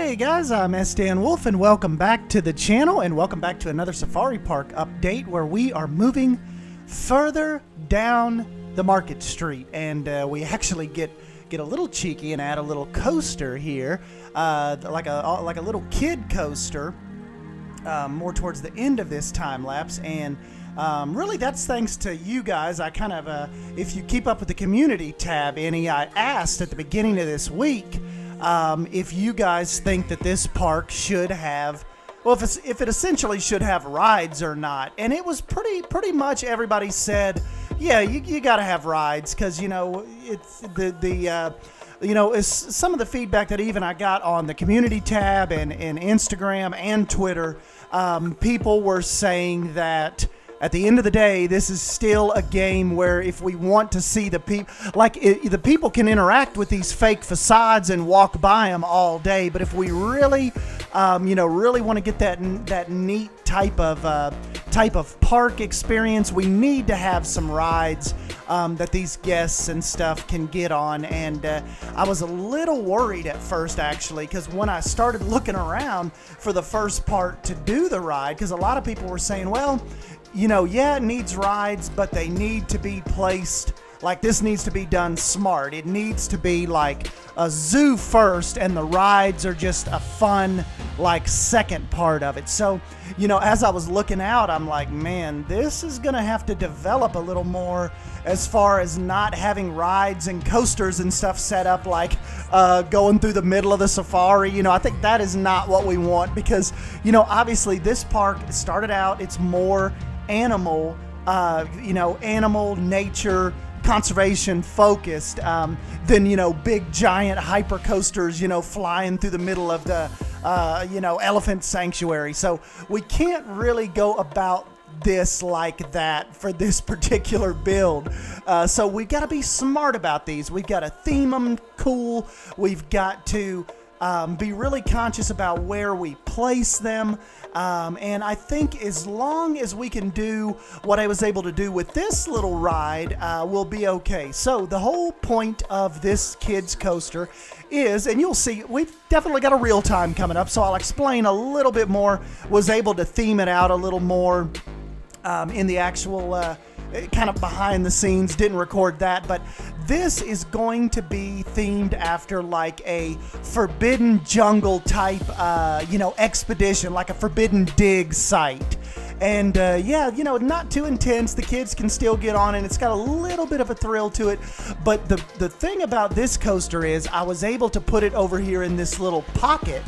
Hey guys, I'm Sdanwolf and welcome back to the channel and welcome back to another Safari Park update where we are moving further down the Market Street, and we actually get a little cheeky and add a little coaster here, like a little kid coaster, more towards the end of this time lapse. And really that's thanks to you guys. I kind of, if you keep up with the community tab, I asked at the beginning of this week if you guys think that this park should have, well, if it essentially should have rides or not. And it was pretty much everybody said, yeah, you got to have rides, because you know it's it's some of the feedback that even I got on the community tab and Instagram and Twitter. People were saying that at the end of the day, this is still a game where if we want to see the people, the people can interact with these fake facades and walk by them all day. But if we really, really want to get that neat type of park experience, we need to have some rides that these guests and stuff can get on. And I was a little worried at first, actually, because when I started looking around for the first part to do the ride, because a lot of people were saying, well, yeah, it needs rides, but they need to be placed, like this needs to be done smart. It needs to be like a zoo first, and the rides are just a fun, like, second part of it. So, as I was looking out, I'm like, man, this is going to have to develop a little more as far as not having rides and coasters and stuff set up like going through the middle of the safari. I think that is not what we want, because, obviously this park started out, it's more animal, animal nature conservation focused than big giant hyper coasters flying through the middle of the elephant sanctuary. So we can't really go about this like that for this particular build. So we got to be smart about these. We've got to theme them cool. We've got to be really conscious about where we place them. And I think as long as we can do what I was able to do with this little ride, we'll be okay. So the whole point of this kids coaster is, and you'll see, we've definitely got a real time coming up, so I'll explain a little bit more. Was able to theme it out a little more in the actual kind of behind the scenes. Didn't record that, but this is going to be themed after like a forbidden jungle type expedition, like a forbidden dig site. And yeah, not too intense. The kids can still get on, and it's got a little bit of a thrill to it. But the thing about this coaster is I was able to put it over here in this little pocket,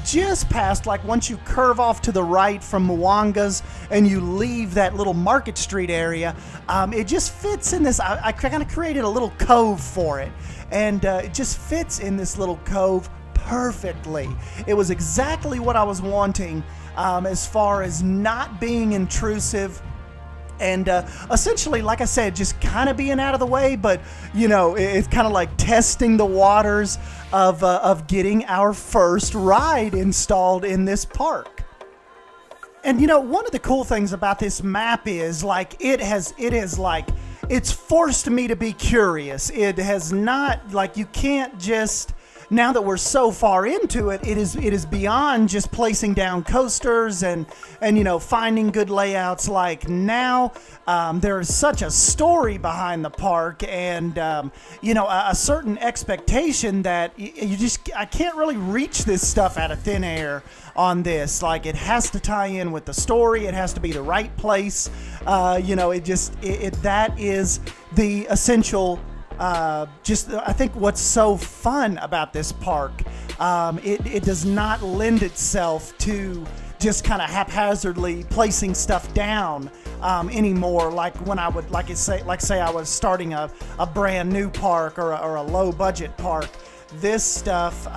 just past, like, once you curve off to the right from Mwanga's and you leave that little Market Street area, it just fits in this. I kind of created a little cove for it, and it just fits in this little cove perfectly. It was exactly what I was wanting, as far as not being intrusive. And essentially, like I said, just kind of being out of the way, but, it's kind of like testing the waters of getting our first ride installed in this park. And, one of the cool things about this map is, like, it's forced me to be curious. It has not, like, you can't just... Now that we're so far into it, it is beyond just placing down coasters and finding good layouts. Like, now there is such a story behind the park, and a certain expectation that I can't really reach this stuff out of thin air on this. Like, it has to tie in with the story. It has to be the right place. That is the essential. I think what's so fun about this park, it does not lend itself to just kind of haphazardly placing stuff down anymore. Like when I would, say I was starting a brand new park or a low budget park. This stuff,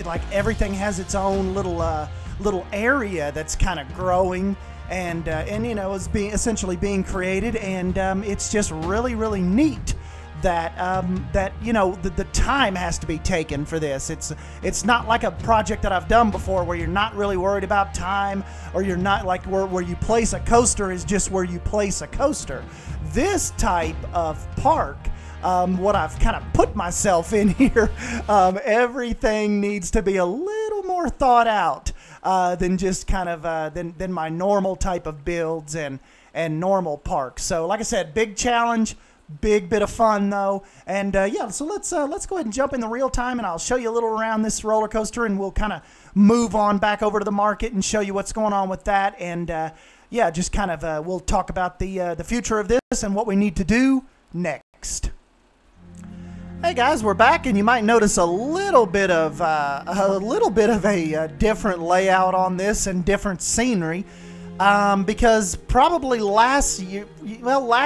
like everything has its own little area that's kind of growing and is essentially being created, and it's just really neat. That the time has to be taken for this. It's not like a project that I've done before where you're not really worried about time, or you're not like where you place a coaster is just where you place a coaster. This type of park what I've kind of put myself in here. Everything needs to be a little more thought out than just kind of than my normal type of builds and normal parks. So like I said, big challenge, big bit of fun though. And yeah, so let's go ahead and jump in the real time, and I'll show you a little around this roller coaster, and we'll kind of move on back over to the market and show you what's going on with that. And yeah, just kind of we'll talk about the future of this and what we need to do next. Hey guys, we're back, and you might notice a little bit of a different layout on this and different scenery, because probably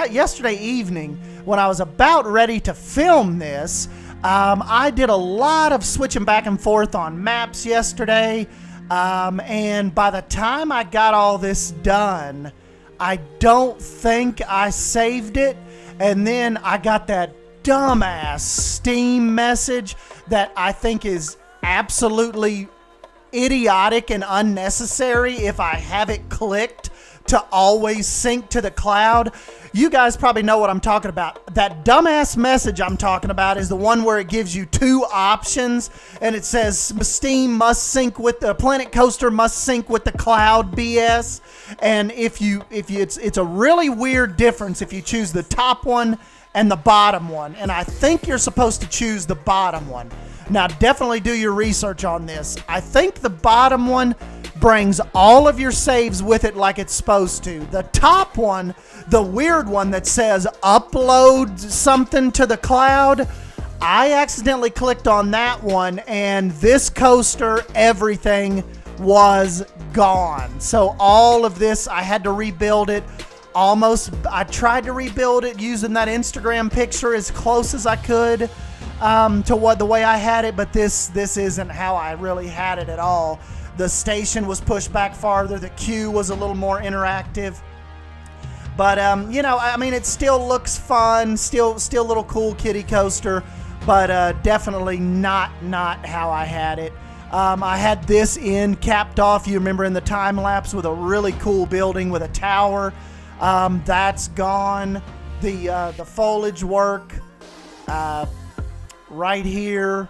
yesterday evening when I was about ready to film this, I did a lot of switching back and forth on maps yesterday, and by the time I got all this done, I don't think I saved it, and then I got that dumbass Steam message that I think is absolutely idiotic and unnecessary if I have it clicked to always sync to the cloud. You guys probably know what I'm talking about. That dumbass message I'm talking about is the one where it gives you two options, and it says Steam must sync with the Planet Coaster must sync with the cloud BS. And it's a really weird difference if you choose the top one and the bottom one, and I think you're supposed to choose the bottom one. Now definitely do your research on this. I think the bottom one brings all of your saves with it like it's supposed to. The top one, the weird one that says upload something to the cloud, I accidentally clicked on that one, and this coaster, everything was gone. So all of this, I had to rebuild it. I tried to rebuild it using that Instagram picture as close as I could to the way I had it, but this isn't how I really had it at all. The station was pushed back farther. The queue was a little more interactive. But you know, I mean, it still looks fun, still a little cool kiddie coaster, but definitely not how I had it. I had this capped off, you remember, in the time lapse with a really cool building with a tower. That's gone. The foliage work right here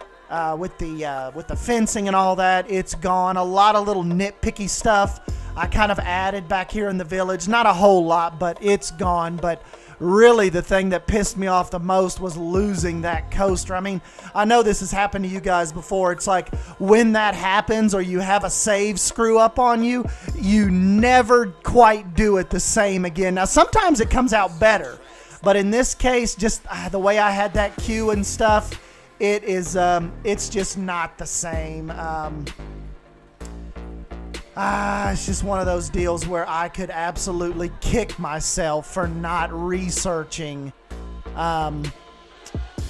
with the fencing and all that, it's gone. A lot of little nitpicky stuff I kind of added back here in the village. Not a whole lot, but it's gone. But really the thing that pissed me off the most was losing that coaster. I mean, I know this has happened to you guys before. It's like when that happens or you have a save screw up on you, you never quite do it the same again. Now, sometimes it comes out better, but in this case, just the way I had that queue and stuff, it's just not the same. It's just one of those deals where I could absolutely kick myself for not researching,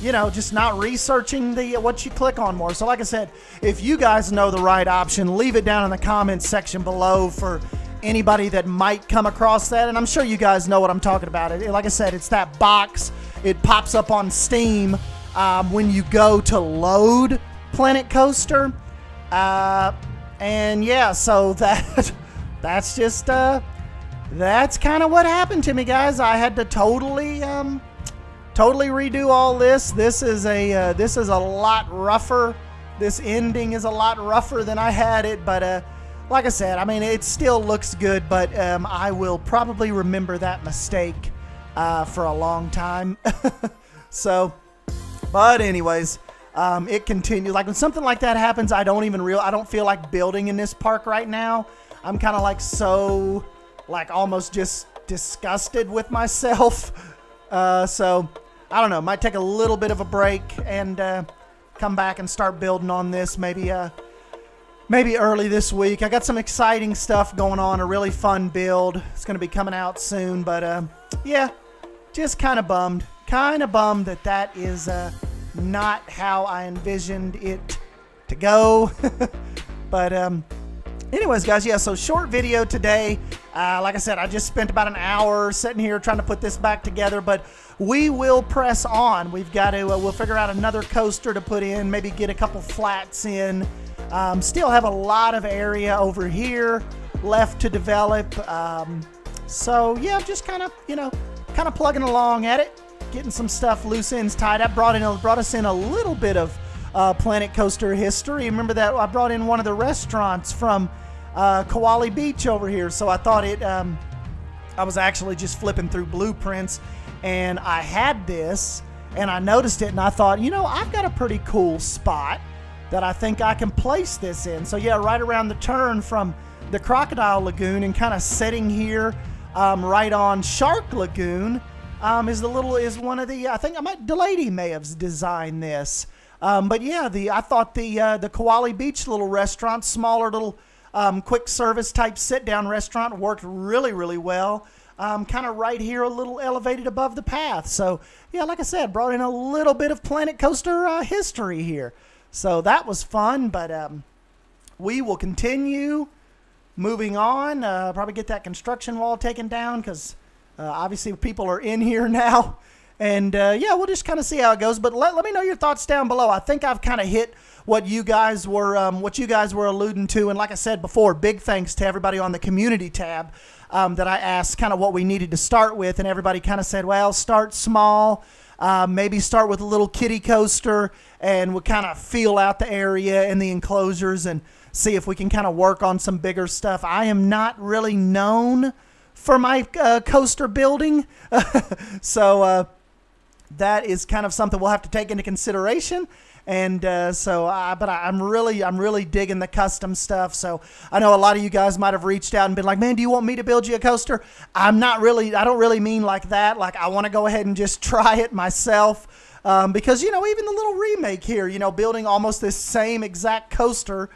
you know, just not researching what you click on more. So like I said, if you guys know the right option, leave it down in the comments section below for anybody that might come across that. And I'm sure you guys know what I'm talking about. Like I said, it's that box. It pops up on Steam when you go to load Planet Coaster. And yeah, so that's just that's kind of what happened to me, guys. I had to totally redo all this. This is a lot rougher. This ending is a lot rougher than I had it, but like I said, I mean, it still looks good, but I will probably remember that mistake for a long time. So, but anyways, it continues. Like when something like that happens, I don't feel like building in this park right now. I'm kind of like almost just disgusted with myself. So I don't know, might take a little bit of a break and come back and start building on this maybe early this week. I got some exciting stuff going on, a really fun build. It's going to be coming out soon, but yeah, just kind of bummed that is not how I envisioned it to go. But anyways, guys, yeah, so short video today. Like I said, I just spent about an hour sitting here trying to put this back together, but we will press on. We've got to we'll figure out another coaster to put in, maybe get a couple flats in. Still have a lot of area over here left to develop. So yeah, just kind of, you know, plugging along at it. getting some stuff, loose ends tied up. Brought us in a little bit of Planet Coaster history. Remember that I brought in one of the restaurants from Kowali Beach over here, so I thought I was actually just flipping through blueprints, and I had this, and I noticed it, and I thought, you know, I've got a pretty cool spot that I think I can place this in. So yeah, right around the turn from the Crocodile Lagoon and kind of sitting here right on Shark Lagoon is one of the, I think Delady may have designed this. But yeah, I thought the Kowali Beach little restaurant, smaller little quick service type sit down restaurant, worked really, really well. Kind of right here, a little elevated above the path. So yeah, like I said, brought in a little bit of Planet Coaster history here. So that was fun, but we will continue moving on. Probably get that construction wall taken down because obviously people are in here now. And yeah, we'll just kind of see how it goes. But let me know your thoughts down below. I think I've kind of hit what you guys were alluding to. And like I said before, big thanks to everybody on the community tab that I asked kind of what we needed to start with, and everybody kind of said, well, start small. Maybe start with a little kiddie coaster, and we'll kind of feel out the area and the enclosures and see if we can kind of work on some bigger stuff. I am not really known for my coaster building, so that is kind of something we'll have to take into consideration. And but I'm really digging the custom stuff. So I know a lot of you guys might have reached out and been like, man, do you want me to build you a coaster? I don't really mean like that. Like, I want to go ahead and just try it myself. Because, you know, even the little remake here, you know, building almost this same exact coaster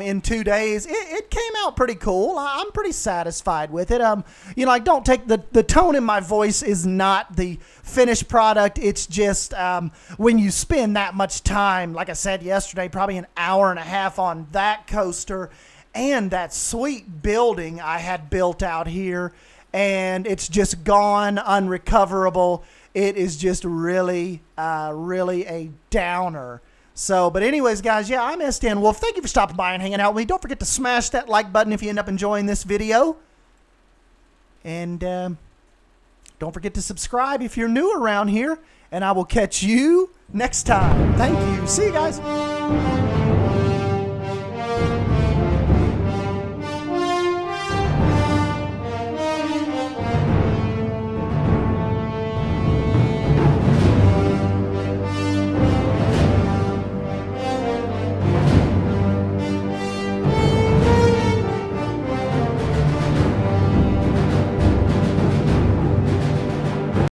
in 2 days, it came out pretty cool. I'm pretty satisfied with it. You know, like, don't take the tone in my voice is not the finished product. It's just when you spend that much time, like I said yesterday, probably an hour and a half on that coaster and that sweet building I had built out here, and it's just gone, unrecoverable. It is just really, really a downer. So, but anyways, guys, yeah, I'm Sdanwolf. Thank you for stopping by and hanging out with me. Don't forget to smash that like button if you end up enjoying this video. And don't forget to subscribe if you're new around here. And I will catch you next time. Thank you. See you guys.